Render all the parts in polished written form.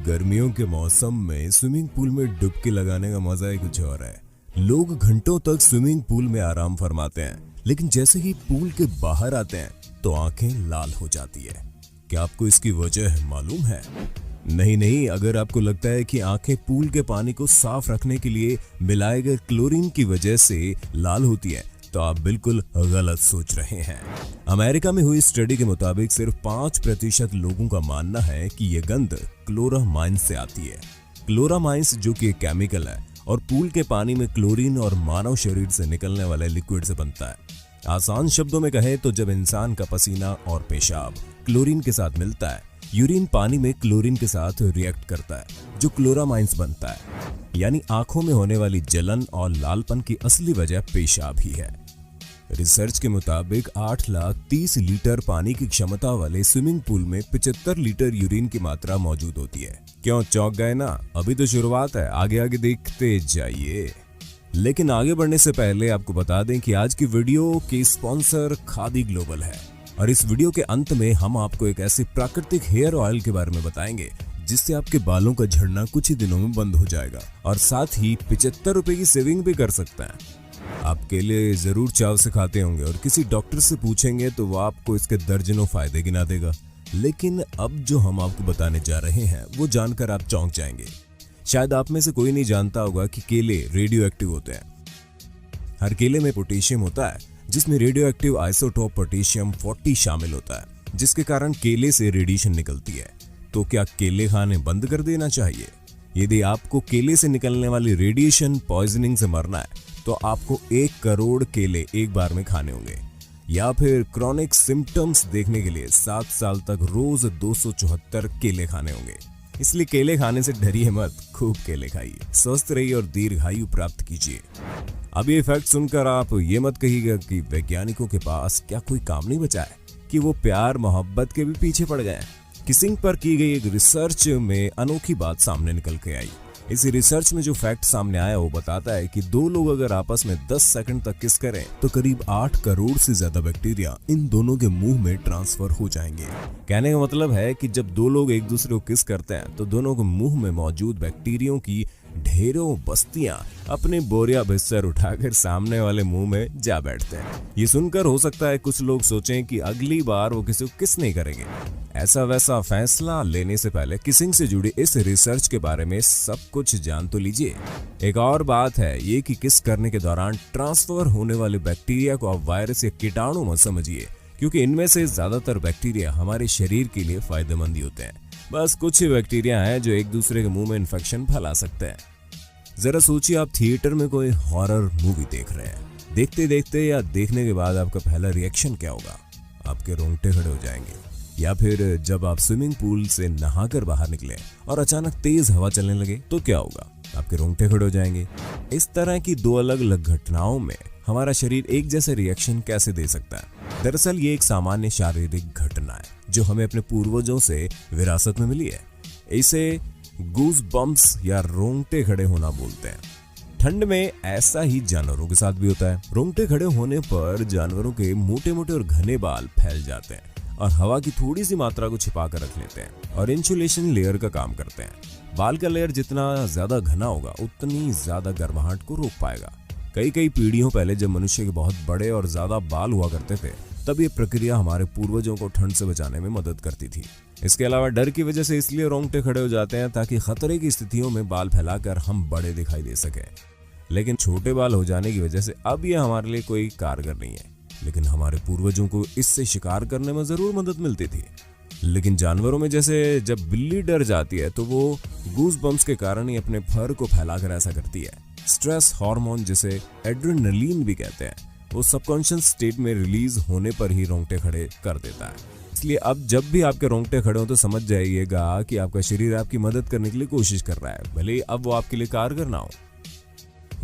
गर्मियों के मौसम में स्विमिंग पूल में डुबकी लगाने का मजा ही कुछ और है। लोग घंटों तक स्विमिंग पूल में आराम फरमाते हैं, लेकिन जैसे ही पूल के बाहर आते हैं तो आंखें लाल हो जाती है। क्या आपको इसकी वजह मालूम है? नहीं, अगर आपको लगता है कि आंखें पूल के पानी को साफ रखने के लिए मिलाए गए क्लोरीन की वजह से लाल होती है, तो आप बिल्कुल गलत सोच रहे हैं। अमेरिका में हुई स्टडी के मुताबिक सिर्फ 5% लोगों का मानना है कि यह गंध क्लोरामाइंस से आती है। क्लोरामाइंस जो कि एक केमिकल है और पूल के पानी में क्लोरीन और मानव शरीर से निकलने वाले लिक्विड से बनता है। आसान शब्दों में कहें तो जब इंसान का पसीना और पेशाब क्लोरीन के साथ मिलता है, यूरिन पानी में क्लोरीन के साथ रिएक्ट करता है, जो क्लोरामाइंस बनता है। यानी आंखों में होने वाली जलन और लालपन की असली वजह पेशाब ही है। रिसर्च के मुताबिक 8,30,000 लीटर पानी की क्षमता वाले स्विमिंग पूल में 75 लीटर यूरिन की मात्रा मौजूद होती है। क्यों चौंक गए ना? अभी तो शुरुआत है, आगे देखते जाइए। लेकिन आगे बढ़ने से पहले आपको बता दें कि आज की वीडियो के स्पॉन्सर खादी ग्लोबल है, और इस वीडियो के अंत में हम आपको एक ऐसे प्राकृतिक हेयर ऑयल के बारे में बताएंगे जिससे आपके बालों का झड़ना कुछ ही दिनों में बंद हो जाएगा, और साथ ही 75 रुपए की सेविंग भी कर सकते हैं। आप केले जरूर चाव से खाते होंगे और किसी डॉक्टर से पूछेंगे तो वो आपको इसके दर्जनों फायदे गिना देगा। लेकिन अब जो हम आपको बताने जा रहे हैं वो जानकर आप चौंक जाएंगे। शायद आप में से कोई नहीं जानता होगा कि केले रेडियो एक्टिव होते हैं। हर केले में पोटेशियम होता है, जिसमें रेडियो एक्टिव आइसोटोप पोटेशियम 40 शामिल होता है, जिसके कारण केले से रेडिएशन निकलती है। तो क्या केले खाने बंद कर देना चाहिए? यदि आपको केले से निकलने वाली रेडिएशन पॉइजनिंग से मरना है तो आपको 1 करोड़ केले एक बार में खाने होंगे, या फिर क्रॉनिक सिम्टम्स देखने के लिए 7 साल तक रोज 274 केले खाने होंगे। इसलिए केले खाने से डरिए मत, खूब केले खाइए, स्वस्थ रहिए और दीर्घायु प्राप्त कीजिए। अब ये फैक्ट सुनकर आप ये मत कहिएगा कि वैज्ञानिकों के पास क्या कोई काम नहीं बचा है, कि वो प्यार मोहब्बत के भी पीछे पड़ गए हैं। किसिंग पर की गई एक रिसर्च में अनोखी बात सामने निकल के आई। इस रिसर्च में जो फैक्ट सामने आया वो बताता है कि 2 लोग अगर आपस में 10 सेकंड तक किस करें तो करीब 8 करोड़ से ज्यादा बैक्टीरिया इन दोनों के मुंह में ट्रांसफर हो जाएंगे। कहने का मतलब है कि जब 2 लोग एक दूसरे को किस करते हैं तो दोनों के मुंह में मौजूद बैक्टीरियों की ढेरों बस्तियां अपने बोरिया बिस्तर उठाकर सामने वाले मुंह में जा बैठते हैं। ये सुनकर हो सकता है कुछ लोग सोचें कि अगली बार वो किसी को किस नहीं करेंगे। ऐसा वैसा फैसला लेने से पहले किसिंग से जुड़ी इस रिसर्च के बारे में सब कुछ जान तो लीजिए। एक और बात है ये कि किस करने के दौरान ट्रांसफर होने वाले बैक्टीरिया को आप वायरस या कीटाणु मत समझिए, क्योंकि इनमें से ज्यादातर बैक्टीरिया हमारे शरीर के लिए फायदेमंद ही होते हैं। बस कुछ ही बैक्टीरिया हैं जो एक दूसरे के मुंह में इन्फेक्शन फैला सकते हैं। जरा सोचिए, आप थिएटर में कोई हॉरर मूवी देख रहे हैं। देखते देखते या देखने के बाद आपका पहला रिएक्शन क्या होगा? आपके रोंगटे खड़े हो जाएंगे। या फिर जब आप स्विमिंग पूल से नहाकर बाहर निकले और अचानक तेज हवा चलने लगे तो क्या होगा? आपके रोंगटे खड़े हो जाएंगे। इस तरह की 2 अलग अलग घटनाओं में हमारा शरीर एक जैसे रिएक्शन कैसे दे सकता है? दरअसल ये एक सामान्य शारीरिक घटना है जो हमें अपने पूर्वजों से विरासत में मिली है। इसे गूज बम्प्स या रोंगटे खड़े होना बोलते हैं। ठंड में ऐसा ही जानवरों के साथ भी होता है। रोंगटे खड़े होने पर जानवरों के मोटे मोटे और घने बाल फैल जाते हैं और हवा की थोड़ी सी मात्रा को छिपा कर रख लेते हैं और इंसुलेशन लेयर का काम करते हैं। बाल का लेयर जितना ज्यादा घना होगा उतनी ज्यादा गर्माहट को रोक पाएगा। कई पीढ़ियों पहले जब मनुष्य के बहुत बड़े और ज्यादा बाल हुआ करते थे तब ये प्रक्रिया हमारे पूर्वजों को ठंड से बचाने में मदद करती थी। इसके अलावा डर की वजह से इसलिए रोंगटे खड़े हो जाते हैं ताकि खतरे की स्थितियों में बाल फैलाकर हम बड़े दिखाई दे सके। लेकिन छोटे बाल हो जाने की वजह से अब ये हमारे लिए कोई कारगर नहीं है, लेकिन हमारे पूर्वजों को इससे शिकार करने में जरूर मदद मिलती थी। लेकिन जानवरों में जैसे जब बिल्ली डर जाती है तो वो गूज बम्प्स के कारण ही अपने फर को फैलाकर ऐसा करती है। स्ट्रेस हार्मोन जिसे एड्रेनलिन भी कहते हैं वो सबकॉन्शियस स्टेट में रिलीज होने पर ही रोंगटे खड़े कर देता है। इसलिए अब जब भी आपके रोंगटे खड़े हो तो समझ जाइएगा कि आपका शरीर आपकी मदद करने के लिए कोशिश कर रहा है, भले अब वो आपके लिए कारगर ना हो।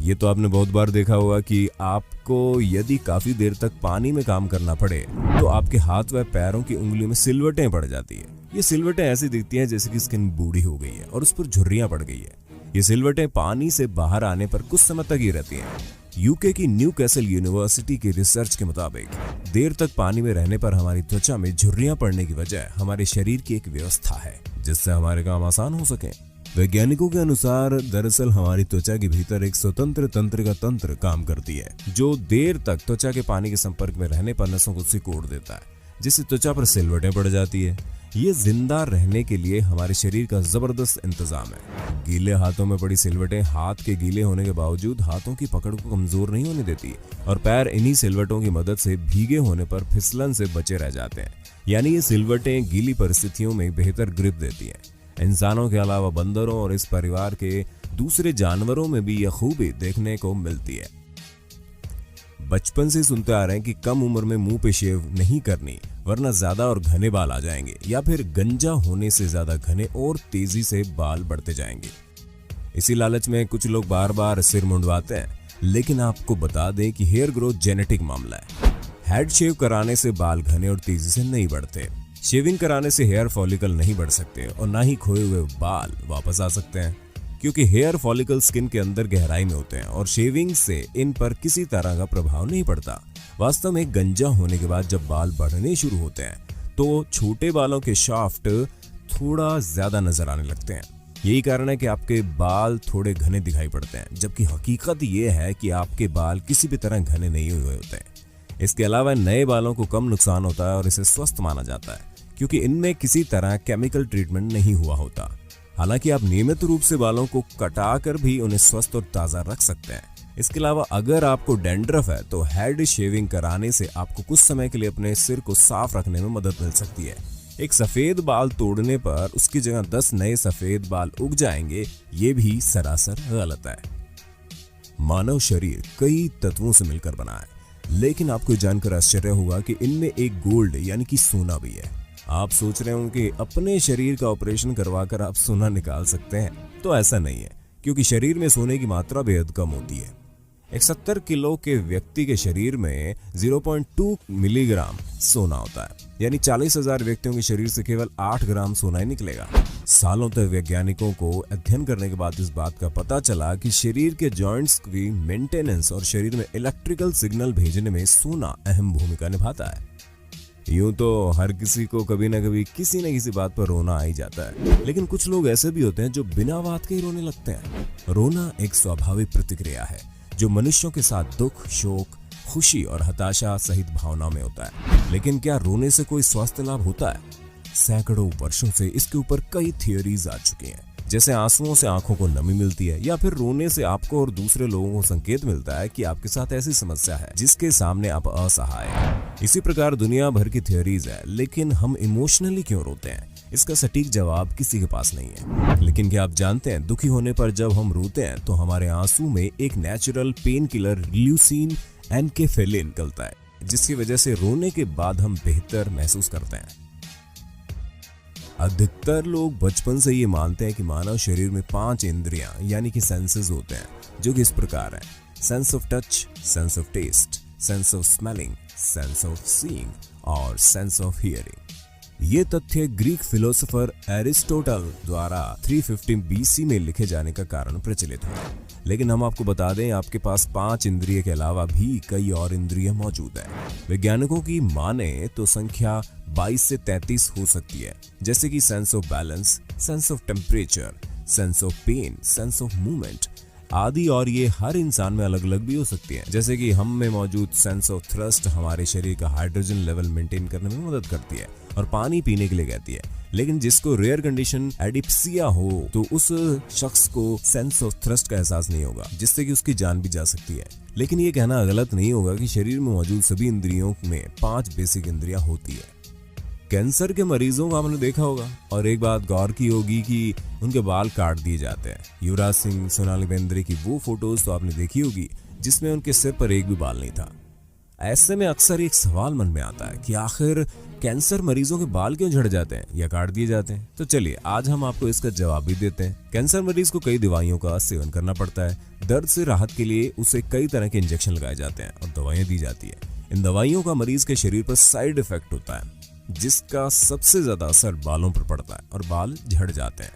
ये तो आपने बहुत बार देखा होगा कि आपको यदि काफी देर तक पानी में काम करना पड़े तो आपके हाथ व पैरों की उंगलियों में सिलवटें पड़ जाती है। ये सिलवटें ऐसी दिखती हैं जैसे कि स्किन बूढ़ी हो गई है और उस पर झुर्रियां पड़ गई है। ये सिलवटें पानी से बाहर आने पर कुछ समय तक ही रहती हैं, यूके की न्यूकैसल यूनिवर्सिटी की रिसर्च के मुताबिक देर तक पानी में रहने पर हमारी त्वचा में झुर्रियां पड़ने की वजह हमारे शरीर की एक व्यवस्था है जिससे हमारे काम आसान हो सके। वैज्ञानिकों के अनुसार दरअसल हमारी त्वचा के भीतर एक स्वतंत्र तंत्रिका तंत्र काम करती है जो देर तक त्वचा के पानी के संपर्क में रहने पर नसों को सिकोड़ देता है, जिससे त्वचा पर सिलवटें पड़ जाती है। ये जिंदा रहने के लिए हमारे शरीर का जबरदस्त इंतजाम है। गीले हाथों में पड़ी सिलवटें हाथ के गीले होने के बावजूद हाथों की पकड़ को कमजोर नहीं होने देती और पैर इन्हीं सिलवटों की मदद से भीगे होने पर फिसलन से बचे रह जाते हैं। यानी ये सिलवटें गीली परिस्थितियों में बेहतर ग्रिप देती हैं। इंसानों के अलावा बंदरों और इस परिवार के दूसरे जानवरों में भी यह खूबी देखने को मिलती है। बचपन से सुनते आ रहे हैं कि कम उम्र में मुंह पे शेव नहीं करनी वरना ज्यादा और घने बाल आ जाएंगे, या फिर गंजा होने से ज्यादा घने और तेजी से बाल बढ़ते जाएंगे। इसी लालच में कुछ लोग बार बार सिर मुंडवाते हैं, लेकिन आपको बता दें कि हेयर ग्रोथ जेनेटिक मामला है। हेड शेव कराने से बाल घने और तेजी से नहीं बढ़ते। शेविंग कराने से हेयर फॉलिकल नहीं बढ़ सकते और ना ही खोए हुए बाल वापस आ सकते हैं, क्योंकि हेयर फॉलिकल स्किन के अंदर गहराई में होते हैं और शेविंग से इन पर किसी तरह का प्रभाव नहीं पड़ता। वास्तव में गंजा होने के बाद जब बाल बढ़ने शुरू होते हैं तो छोटे बालों के शाफ्ट थोड़ा ज्यादा नजर आने लगते हैं। यही कारण है कि आपके बाल थोड़े घने दिखाई पड़ते हैं, जबकि हकीकत ये है कि आपके बाल किसी भी तरह घने नहीं हुए होते हैं। इसके अलावा नए बालों को कम नुकसान होता है और इसे स्वस्थ माना जाता है, क्योंकि इनमें किसी तरह केमिकल ट्रीटमेंट नहीं हुआ होता। हालांकि आप नियमित रूप से बालों को कटाकर भी उन्हें स्वस्थ और ताजा रख सकते हैं। इसके अलावा अगर आपको डैंड्रफ है तो हेड शेविंग कराने से आपको कुछ समय के लिए अपने सिर को साफ रखने में मदद मिल सकती है। एक सफेद बाल तोड़ने पर उसकी जगह 10 नए सफेद बाल उग जाएंगे, ये भी सरासर गलत है। मानव शरीर कई तत्वों से मिलकर बना है, लेकिन आपको जानकर आश्चर्य होगा कि इनमें एक गोल्ड यानी कि सोना भी है। आप सोच रहे होंगे कि अपने शरीर का ऑपरेशन करवाकर आप सोना निकाल सकते हैं, तो ऐसा नहीं है, क्योंकि शरीर में सोने की मात्रा बेहद कम होती है। एक 70 किलो के व्यक्ति के शरीर में 0.2 मिलीग्राम सोना होता है, यानी 40,000 व्यक्तियों के शरीर से केवल 8 ग्राम सोना ही निकलेगा। सालों तक वैज्ञानिकों को अध्ययन करने के बाद इस बात का पता चला कि शरीर के जॉइंट्स की मेंटेनेंस और शरीर में इलेक्ट्रिकल सिग्नल भेजने में सोना अहम भूमिका निभाता है। यूं तो हर किसी को कभी न कभी किसी न किसी बात पर रोना आ ही जाता है, लेकिन कुछ लोग ऐसे भी होते हैं जो बिना बात के ही रोने लगते हैं। रोना एक स्वाभाविक प्रतिक्रिया है जो मनुष्यों के साथ दुख, शोक, खुशी और हताशा सहित भावनाओं में होता है। लेकिन क्या रोने से कोई स्वास्थ्य लाभ होता है? सैकड़ों वर्षों से इसके ऊपर कई थियोरीज आ चुकी हैं, जैसे आंसुओं से आंखों को नमी मिलती है, या फिर रोने से आपको और दूसरे लोगों को संकेत मिलता है कि आपके साथ ऐसी समस्या है जिसके सामने आप असहाय हैं। इसी प्रकार दुनिया भर की थियोरीज है, लेकिन हम इमोशनली क्यों रोते हैं, इसका सटीक जवाब किसी के पास नहीं है। लेकिन क्या आप जानते हैं, दुखी होने पर जब हम रोते हैं तो हमारे आंसू में एक नेचुरल पेन किलर ल्यूसीन एनकेफेलिन निकलता है, जिसकी वजह से रोने के बाद हम बेहतर महसूस करते हैं। अधिकतर लोग बचपन से ये मानते हैं कि मानव शरीर में 5 इंद्रियां यानी कि सेंसेस होते हैं, जो कि इस प्रकार हैं: sense of touch, sense of taste, sense of smelling, sense of seeing और सेंस ऑफ हियरिंग। ये तथ्य ग्रीक फिलोसोफर एरिस्टोटल द्वारा 350 बीसी में लिखे जाने का कारण प्रचलित हुआ। लेकिन हम आपको बता दें, आपके पास 5 इंद्रिय के अलावा भी कई और इंद्रिय मौजूद हैं। वैज्ञानिकों की माने तो संख्या 22 से 33 हो सकती है, जैसे कि sense of balance, sense of temperature, sense of pain, sense of movement आदि। और ये हर इंसान में अलग अलग भी हो सकती है, जैसे कि हम में मौजूद सेंस ऑफ थ्रस्ट हमारे शरीर का हाइड्रोजन लेवल मेंटेन करने में मदद करती है और पानी पीने के लिए कहती है। लेकिन जिसको रेयर कंडीशन एडिप्सिया हो तो उस शख्स को सेंस ऑफ थ्रस्ट का एहसास नहीं होगा, जिससे कि उसकी जान भी जा सकती है। लेकिन ये कहना गलत नहीं होगा कि शरीर में मौजूद सभी इंद्रियों में 5 बेसिक इंद्रियां होती है। कैंसर के मरीजों को आपने देखा होगा और एक बात गौर की होगी कि उनके बाल काट दिए जाते हैं। युवराज सिंह, सोनाली बेंद्रे की वो फोटोज तो आपने देखी होगी जिसमें उनके सिर पर एक भी बाल नहीं था। ऐसे में अक्सर एक सवाल मन में आता है कि आखिर कैंसर मरीजों के बाल क्यों झड़ जाते हैं या काट दिए जाते हैं? तो चलिए आज हम आपको इसका जवाब भी देते हैं। कैंसर मरीज को कई दवाइयों का सेवन करना पड़ता है। दर्द से राहत के लिए उसे कई तरह के इंजेक्शन लगाए जाते हैं और दवाइयां दी जाती है। इन दवाइयों का मरीज के शरीर पर साइड इफेक्ट होता है, जिसका सबसे ज्यादा असर बालों पर पड़ता है और बाल झड़ जाते हैं।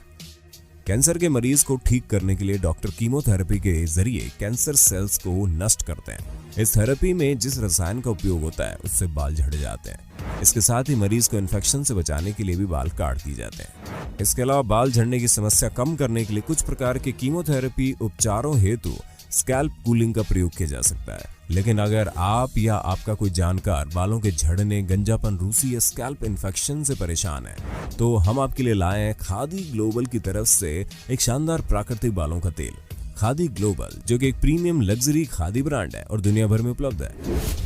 कैंसर के मरीज को ठीक करने के लिए डॉक्टर कीमोथेरेपी के जरिए कैंसर सेल्स को नष्ट करते हैं। इस थेरेपी में जिस रसायन का उपयोग होता है उससे बाल झड़ जाते हैं। इसके साथ ही मरीज को इन्फेक्शन से बचाने के लिए भी बाल काट दिए जाते हैं। इसके अलावा बाल झड़ने की समस्या कम करने के लिए कुछ प्रकार के कीमोथेरेपी उपचारों हेतु स्कैल्प कूलिंग का प्रयोग किया जा सकता है। लेकिन अगर आप या आपका कोई जानकार बालों के झड़ने, गंजापन, रूसी या स्कैल्प इन्फेक्शन से परेशान है तो हम आपके लिए लाए हैं खादी ग्लोबल की तरफ से एक शानदार प्राकृतिक बालों का तेल। खादी ग्लोबल जो कि एक प्रीमियम लग्जरी खादी ब्रांड है और दुनिया भर में उपलब्ध है,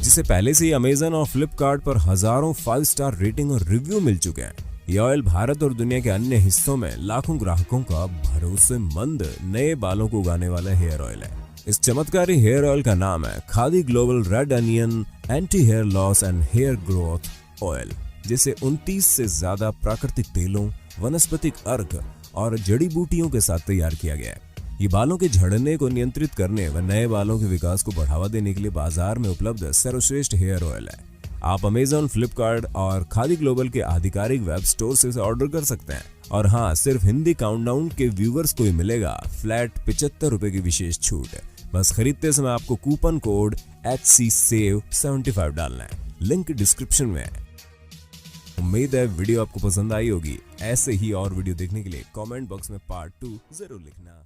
जिसे पहले से ही अमेजन और फ्लिपकार्ट पर हजारों 5 स्टार रेटिंग और रिव्यू मिल चुके हैं। यह ऑयल भारत और दुनिया के अन्य हिस्सों में लाखों ग्राहकों का भरोसेमंद नए बालों को उगाने वाला हेयर ऑयल है। इस चमत्कारी हेयर ऑयल का नाम है Khadi global red onion anti hair loss and hair growth oil, जिसे 29 से ज्यादा प्राकृतिक तेलों, वनस्पतिक अर्क और जड़ी बूटियों के साथ तैयार किया गया है। ये बालों के झड़ने को नियंत्रित करने व नए बालों के विकास को बढ़ावा देने के लिए बाजार में उपलब्ध सर्वश्रेष्ठ हेयर ऑयल है। आप अमेजन, फ्लिपकार्ट और खादी ग्लोबल के आधिकारिक वेब स्टोर से इसे ऑर्डर कर सकते हैं। और हाँ, सिर्फ हिंदी काउंटडाउन के व्यूवर्स को ही मिलेगा फ्लैट 75 रुपए की विशेष छूट। बस खरीदते समय आपको कूपन कोड HCSAVE75 डालना है। लिंक डिस्क्रिप्शन में है। उम्मीद है वीडियो आपको पसंद आई होगी। ऐसे ही और वीडियो देखने के लिए कमेंट बॉक्स में पार्ट 2 जरूर लिखना।